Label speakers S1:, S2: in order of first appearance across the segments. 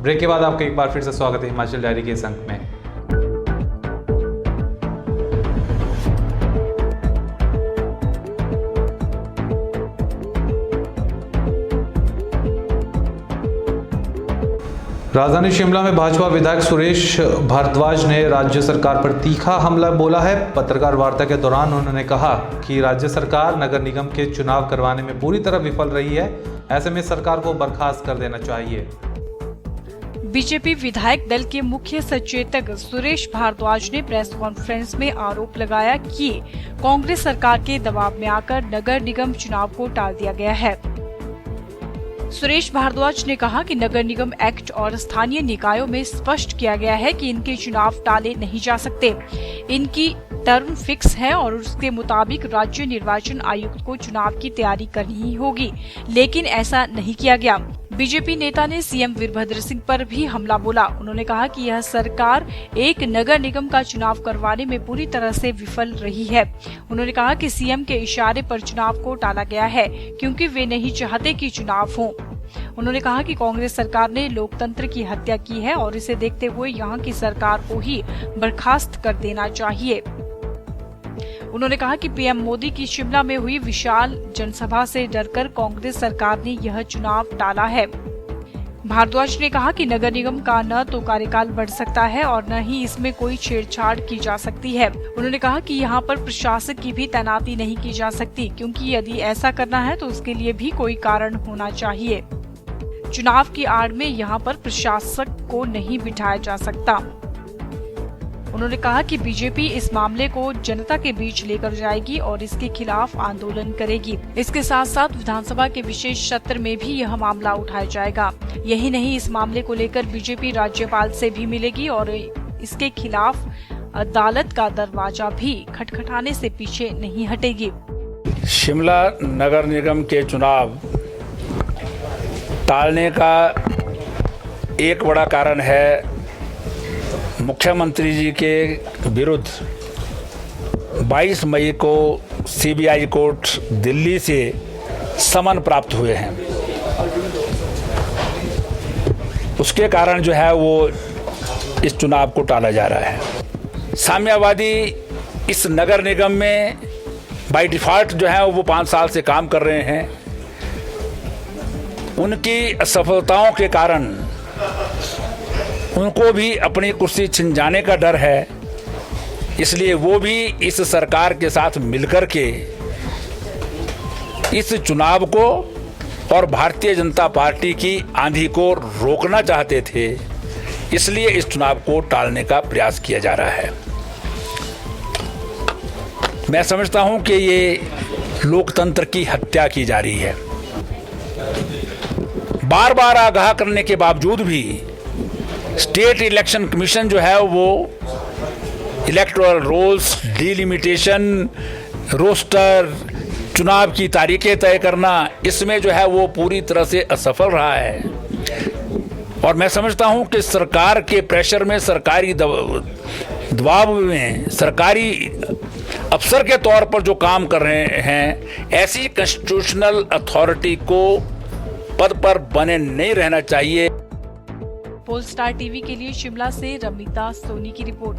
S1: Break के बाद आपका एक बार फिर से स्वागत है हिमाचल डायरी के इस अंक में। राजधानी शिमला में भाजपा विधायक सुरेश भारद्वाज ने राज्य सरकार पर तीखा हमला बोला है। पत्रकार वार्ता के दौरान उन्होंने कहा कि राज्य सरकार नगर निगम के चुनाव करवाने में पूरी तरह विफल रही है। ऐसे में सरकार को बर्खास्त कर देना चाहिए।
S2: बीजेपी विधायक दल के मुख्य सचेतक सुरेश भारद्वाज ने प्रेस कॉन्फ्रेंस में आरोप लगाया कि कांग्रेस सरकार के दबाव में आकर नगर निगम चुनाव को टाल दिया गया है। सुरेश भारद्वाज ने कहा कि नगर निगम एक्ट और स्थानीय निकायों में स्पष्ट किया गया है कि इनके चुनाव टाले नहीं जा सकते। इनकी टर्म फिक्स है और उसके मुताबिक राज्य निर्वाचन आयुक्त को चुनाव की तैयारी करनी ही होगी, लेकिन ऐसा नहीं किया गया। बीजेपी नेता ने सीएम वीरभद्र सिंह पर भी हमला बोला। उन्होंने कहा कि यह सरकार एक नगर निगम का चुनाव करवाने में पूरी तरह से विफल रही है। उन्होंने कहा कि सीएम के इशारे पर चुनाव को टाला गया है क्योंकि वे नहीं चाहते कि चुनाव हो। उन्होंने कहा कि कांग्रेस सरकार ने लोकतंत्र की हत्या की है और इसे देखते हुए यहाँ की सरकार को ही बर्खास्त कर देना चाहिए। उन्होंने कहा कि पीएम मोदी की शिमला में हुई विशाल जनसभा से डरकर कांग्रेस सरकार ने यह चुनाव टाला है। भारद्वाज ने कहा कि नगर निगम का न तो कार्यकाल बढ़ सकता है और न ही इसमें कोई छेड़छाड़ की जा सकती है। उन्होंने कहा कि यहाँ पर प्रशासक की भी तैनाती नहीं की जा सकती, क्योंकि यदि ऐसा करना है तो उसके लिए भी कोई कारण होना चाहिए। चुनाव की आड़ में यहाँ पर प्रशासक को नहीं बिठाया जा सकता। उन्होंने कहा कि बीजेपी इस मामले को जनता के बीच लेकर जाएगी और इसके खिलाफ आंदोलन करेगी। इसके साथ साथ विधानसभा के विशेष सत्र में भी यह मामला उठाया जाएगा। यही नहीं, इस मामले को लेकर बीजेपी राज्यपाल से भी मिलेगी और इसके खिलाफ अदालत का दरवाजा भी खटखटाने से पीछे नहीं हटेगी।
S3: शिमला नगर निगम के चुनाव टालने का एक बड़ा कारण है मुख्यमंत्री जी के विरुद्ध 22 मई को सीबीआई कोर्ट दिल्ली से समन प्राप्त हुए हैं। उसके कारण जो है वो इस चुनाव को टाला जा रहा है। साम्यवादी इस नगर निगम में बाय डिफॉल्ट जो है वो 5 साल से काम कर रहे हैं। उनकी असफलताओं के कारण उनको भी अपनी कुर्सी छिन जाने का डर है, इसलिए वो भी इस सरकार के साथ मिलकर के इस चुनाव को और भारतीय जनता पार्टी की आंधी को रोकना चाहते थे। इसलिए इस चुनाव को टालने का प्रयास किया जा रहा है। मैं समझता हूं कि ये लोकतंत्र की हत्या की जा रही है। बार बार आगाह करने के बावजूद भी स्टेट इलेक्शन कमीशन जो है वो इलेक्टोरल रोल्स, डिलिमिटेशन, रोस्टर, चुनाव की तारीखें तय करना, इसमें जो है वो पूरी तरह से असफल रहा है। और मैं समझता हूं कि सरकार के प्रेशर में, सरकारी दबाव में, सरकारी अफसर के तौर पर जो काम कर रहे हैं, ऐसी कॉन्स्टिट्यूशनल अथॉरिटी को पद पर बने नहीं रहना चाहिए।
S2: पोलस्टार टीवी के लिए शिमला से रमिता सोनी की रिपोर्ट।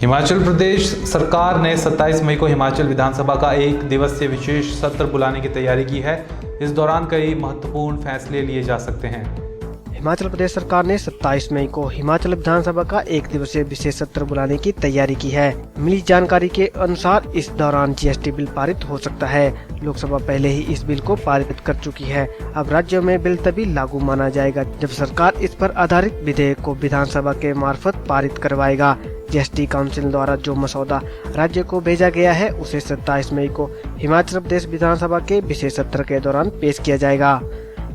S1: हिमाचल प्रदेश सरकार ने 27 मई को हिमाचल विधानसभा का 1 दिवसीय विशेष सत्र बुलाने की तैयारी की है। इस दौरान कई महत्वपूर्ण फैसले लिए जा सकते हैं।
S4: हिमाचल प्रदेश सरकार ने 27 मई को हिमाचल विधानसभा का 1 दिवसीय विशेष सत्र बुलाने की तैयारी की है। मिली जानकारी के अनुसार इस दौरान जीएसटी बिल पारित हो सकता है। लोकसभा पहले ही इस बिल को पारित कर चुकी है। अब राज्यों में बिल तभी लागू माना जाएगा जब सरकार इस पर आधारित विधेयक को विधानसभा के मार्फत पारित करवाएगा। जीएसटी काउंसिल द्वारा जो मसौदा राज्य को भेजा गया है उसे 27 मई को हिमाचल प्रदेश विधानसभा के विशेष सत्र के दौरान पेश किया जाएगा।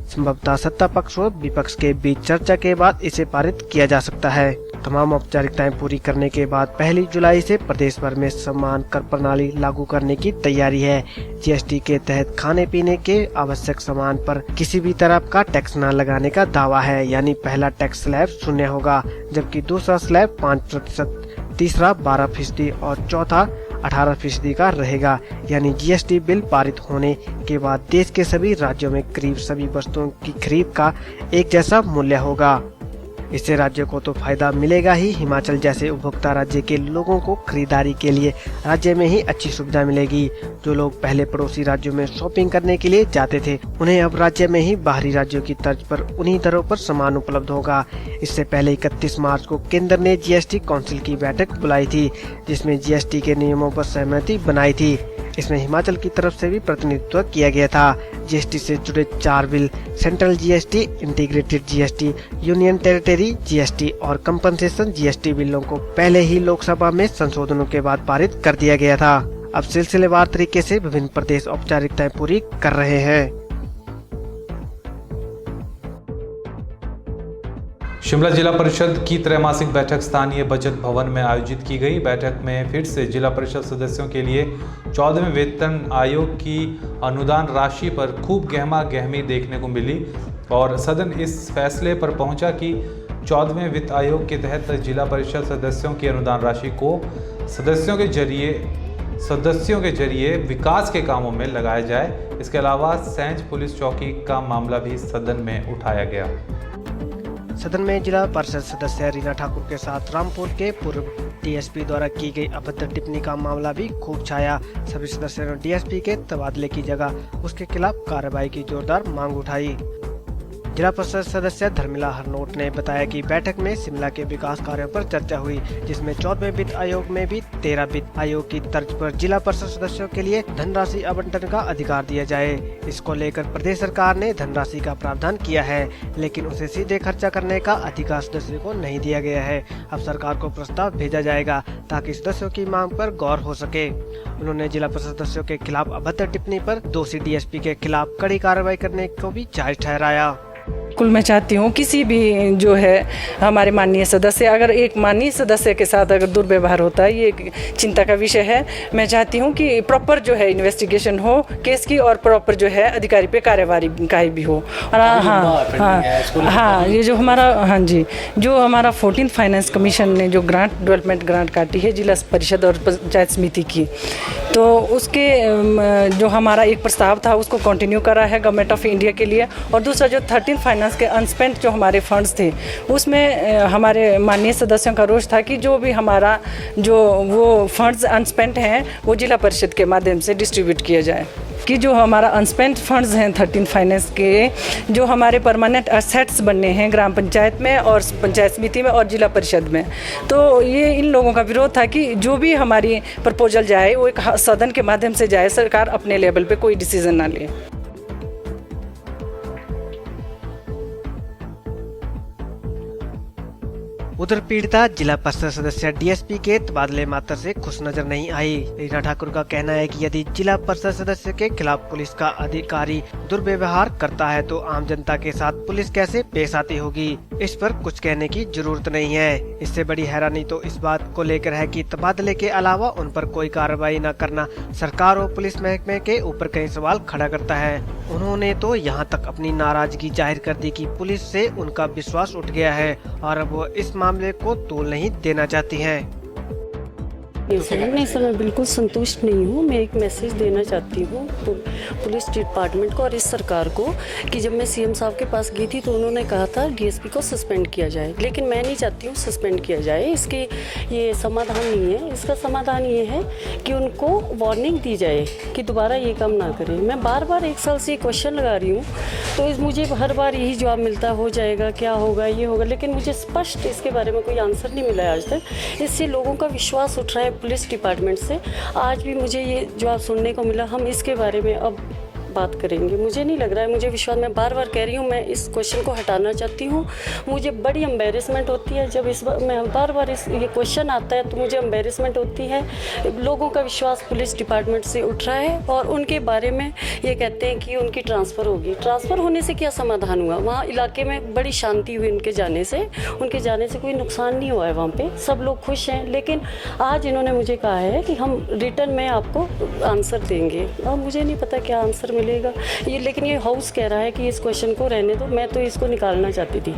S4: संभवतः सत्ता पक्ष और विपक्ष के बीच चर्चा के बाद इसे पारित किया जा सकता है। तमाम औपचारिकताएं पूरी करने के बाद 1 जुलाई से प्रदेश भर में समान कर प्रणाली लागू करने की तैयारी है। जीएसटी के तहत खाने पीने के आवश्यक सामान पर किसी भी तरह का टैक्स न लगाने का दावा है, यानी पहला टैक्स स्लैब 0 होगा, जबकि दूसरा स्लैब 5%, तीसरा 12% और चौथा 18% का रहेगा। यानी जीएसटी बिल पारित होने के बाद देश के सभी राज्यों में करीब सभी वस्तुओं की खरीद का एक जैसा मूल्य होगा। इससे राज्यों को तो फायदा मिलेगा ही, हिमाचल जैसे उपभोक्ता राज्य के लोगों को खरीदारी के लिए राज्य में ही अच्छी सुविधा मिलेगी। जो लोग पहले पड़ोसी राज्यों में शॉपिंग करने के लिए जाते थे, उन्हें अब राज्य में ही बाहरी राज्यों की तर्ज पर उन्हीं दरों पर सामान उपलब्ध होगा। इससे पहले 31 मार्च को केंद्र ने जीएसटी काउंसिल की बैठक बुलाई थी, जिसमें जीएसटी के नियमों पर सहमति बनाई थी। इसमें हिमाचल की तरफ से भी प्रतिनिधित्व किया गया था। जीएसटी से जुड़े 4 bill central GST, integrated GST, union territory GST और कंपनसेशन जीएसटी बिलों को पहले ही लोकसभा में संशोधनों के बाद पारित कर दिया गया था। अब सिलसिलेवार तरीके से विभिन्न प्रदेश औपचारिकताएं पूरी कर रहे हैं।
S1: शिमला जिला परिषद की त्रैमासिक बैठक स्थानीय बचत भवन में आयोजित की गई। बैठक में फिर से जिला परिषद सदस्यों के लिए 14वें वेतन आयोग की अनुदान राशि पर खूब गहमा गहमी देखने को मिली और सदन इस फैसले पर पहुंचा कि 14वें वित्त आयोग के तहत जिला परिषद सदस्यों की अनुदान राशि को सदस्यों के जरिए विकास के कामों में लगाया जाए। इसके अलावा सैंज पुलिस चौकी का मामला भी सदन में उठाया गया।
S4: सदन में जिला परिषद सदस्य रीना ठाकुर के साथ रामपुर के पूर्व डीएसपी द्वारा की गई अभद्र टिप्पणी का मामला भी खूब छाया। सभी सदस्यों ने डीएसपी के तबादले की जगह उसके खिलाफ कार्रवाई की जोरदार मांग उठाई। जिला परिषद सदस्य धर्मिला हरनोट ने बताया कि बैठक में शिमला के विकास कार्यों पर चर्चा हुई, जिसमें 14वें वित्त आयोग में भी 13 वित्त आयोग की तर्ज पर जिला परिषद सदस्यों के लिए धनराशि आवंटन का अधिकार दिया जाए। इसको लेकर प्रदेश सरकार ने धनराशि का प्रावधान किया है, लेकिन उसे सीधे खर्चा करने का अधिकार सदस्यों को नहीं दिया गया है। अब सरकार को प्रस्ताव भेजा जाएगा ताकि सदस्यों की मांग पर गौर हो सके। उन्होंने जिला परिषद सदस्यों के खिलाफ अभद्र टिप्पणी पर दोषी डीएसपी के खिलाफ कड़ी कार्रवाई करने को भी जायज ठहराया।
S5: कुल मैं चाहती हूँ किसी भी जो है हमारे माननीय सदस्य, अगर एक माननीय सदस्य के साथ अगर दुर्व्यवहार होता है, ये एक चिंता का विषय है। मैं चाहती हूँ कि प्रॉपर जो है इन्वेस्टिगेशन हो केस की और प्रॉपर जो है अधिकारी पे कार्यवाही का भी हो। और हाँ, ये जो हमारा जो हमारा 14th फाइनेंस कमीशन ने जो डेवलपमेंट ग्रांट काटी है जिला परिषद और पंचायत समिति की, तो उसके जो हमारा एक प्रस्ताव था उसको कंटिन्यू करा है गवर्नमेंट ऑफ इंडिया के लिए। और दूसरा जो 13th फाइनेंस के अनस्पेंट जो हमारे फंड्स थे, उसमें हमारे माननीय सदस्यों का रोष था कि जो भी हमारा जो वो फंड्स अनस्पेंट हैं वो जिला परिषद के माध्यम से डिस्ट्रीब्यूट किया जाए। कि जो हमारा अनस्पेंट फंड्स हैं 13th फाइनेंस के, जो हमारे परमानेंट असेट्स बनने हैं ग्राम पंचायत में और पंचायत समिति में और जिला परिषद में, तो ये इन लोगों का विरोध था कि जो भी हमारी प्रपोजल जाए वो एक सदन के माध्यम से जाए, सरकार अपने लेवल पे कोई डिसीजन ना ले।
S4: उधर पीड़िता जिला परिषद सदस्य डीएसपी के तबादले मात्र से खुश नजर नहीं आई। रीना ठाकुर का कहना है कि यदि जिला परिषद सदस्य के खिलाफ पुलिस का अधिकारी दुर्व्यवहार करता है तो आम जनता के साथ पुलिस कैसे पेश आती होगी, इस पर कुछ कहने की जरूरत नहीं है। इससे बड़ी हैरानी तो इस बात को लेकर है कि तबादले के अलावा उन पर कोई कार्रवाई न करना सरकार और पुलिस महकमे के ऊपर कई सवाल खड़ा करता है। उन्होंने तो यहाँ तक अपनी नाराजगी जाहिर कर दी कि पुलिस से उनका विश्वास उठ गया है और अब वो इस मामले को तोल नहीं देना चाहती हैं।
S6: नहीं सर, मैं बिल्कुल संतुष्ट नहीं हूँ। मैं एक मैसेज देना चाहती हूँ पुलिस डिपार्टमेंट को और इस सरकार को कि जब मैं सीएम साहब के पास गई थी तो उन्होंने कहा था डीएसपी को सस्पेंड किया जाए, लेकिन मैं नहीं चाहती हूँ सस्पेंड किया जाए। इसके ये समाधान नहीं है। इसका समाधान ये है कि उनको वार्निंग दी जाए कि दोबारा ये काम ना करें। मैं बार बार 1 साल से ये क्वेश्चन लगा रही हूँ, तो मुझे हर बार यही जवाब मिलता हो जाएगा, क्या होगा, ये होगा, लेकिन मुझे स्पष्ट इसके बारे में कोई आंसर नहीं मिला है आज तक। इससे लोगों का विश्वास उठ रहा है पुलिस डिपार्टमेंट से। आज भी मुझे ये जवाब सुनने को मिला, हम इसके बारे में अब बात करेंगे। मुझे नहीं लग रहा है, मुझे विश्वास, मैं बार बार कह रही हूँ, मैं इस क्वेश्चन को हटाना चाहती हूँ। मुझे बड़ी एम्बेरसमेंट होती है जब मैं बार बार ये क्वेश्चन आता है, तो मुझे एम्बेरसमेंट होती है। लोगों का विश्वास पुलिस डिपार्टमेंट से उठ रहा है और उनके बारे में ये कहते हैं कि उनकी ट्रांसफ़र होगी। ट्रांसफ़र होने से क्या समाधान हुआ? वहाँ इलाके में बड़ी शांति हुई उनके जाने से कोई नुकसान नहीं हुआ है। वहाँ पर सब लोग खुश हैं, लेकिन आज इन्होंने मुझे कहा है कि हम रिटर्न में आपको आंसर देंगे और मुझे नहीं पता क्या आंसर मिलेगा ये, लेकिन ये हाउस कह रहा है कि इस क्वेश्चन को रहने दो। मैं तो इसको निकालना चाहती थी।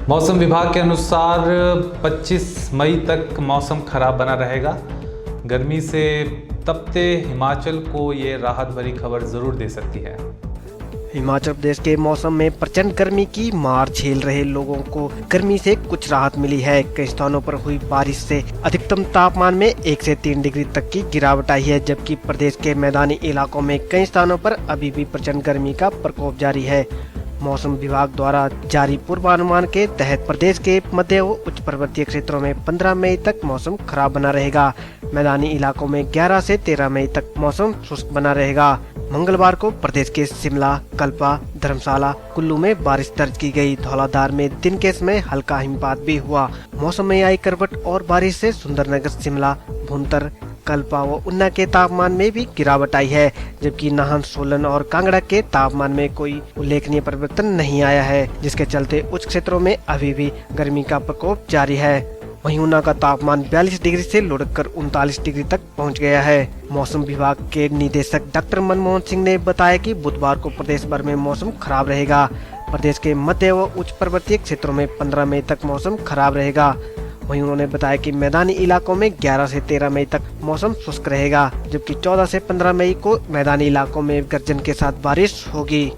S1: मौसम विभाग के अनुसार 25 मई तक मौसम खराब बना रहेगा। गर्मी से तपते हिमाचल को ये राहत भरी खबर जरूर दे सकती है।
S4: हिमाचल प्रदेश के मौसम में प्रचंड गर्मी की मार झेल रहे लोगों को गर्मी से कुछ राहत मिली है। कई स्थानों पर हुई बारिश से अधिकतम तापमान में 1 से 3 डिग्री तक की गिरावट आई है, जबकि प्रदेश के मैदानी इलाकों में कई स्थानों पर अभी भी प्रचंड गर्मी का प्रकोप जारी है। मौसम विभाग द्वारा जारी पूर्वानुमान के तहत प्रदेश के मध्य व उच्च पर्वतीय क्षेत्रों में 15 मई तक मौसम खराब बना रहेगा। मैदानी इलाकों में 11 से 13 मई तक मौसम शुष्क बना रहेगा। मंगलवार को प्रदेश के शिमला, कल्पा, धर्मशाला, कुल्लू में बारिश दर्ज की गई। धौलाधार में दिन के समय हल्का हिमपात भी हुआ। मौसम में आई करवट और बारिश से सुंदरनगर, शिमला, भुंतर, कल्पा व ऊना के तापमान में भी गिरावट आई है, जबकि नाहन, सोलन और कांगड़ा के तापमान में कोई उल्लेखनीय परिवर्तन नहीं आया है, जिसके चलते उच्च क्षेत्रों में अभी भी गर्मी का प्रकोप जारी है। वहीं ऊना का तापमान 42 डिग्री से लुढ़ककर 39 डिग्री तक पहुंच गया है। मौसम विभाग के निदेशक डॉक्टर मनमोहन सिंह ने बताया कि बुधवार को प्रदेश भर में मौसम खराब रहेगा। प्रदेश के मध्य व उच्च पर्वतीय क्षेत्रों में 15 मई तक मौसम खराब रहेगा। वहीं उन्होंने बताया कि मैदानी इलाकों में 11 से 13 मई तक मौसम शुष्क रहेगा, जबकि 14 से 15 मई को मैदानी इलाकों में गर्जन के साथ बारिश होगी।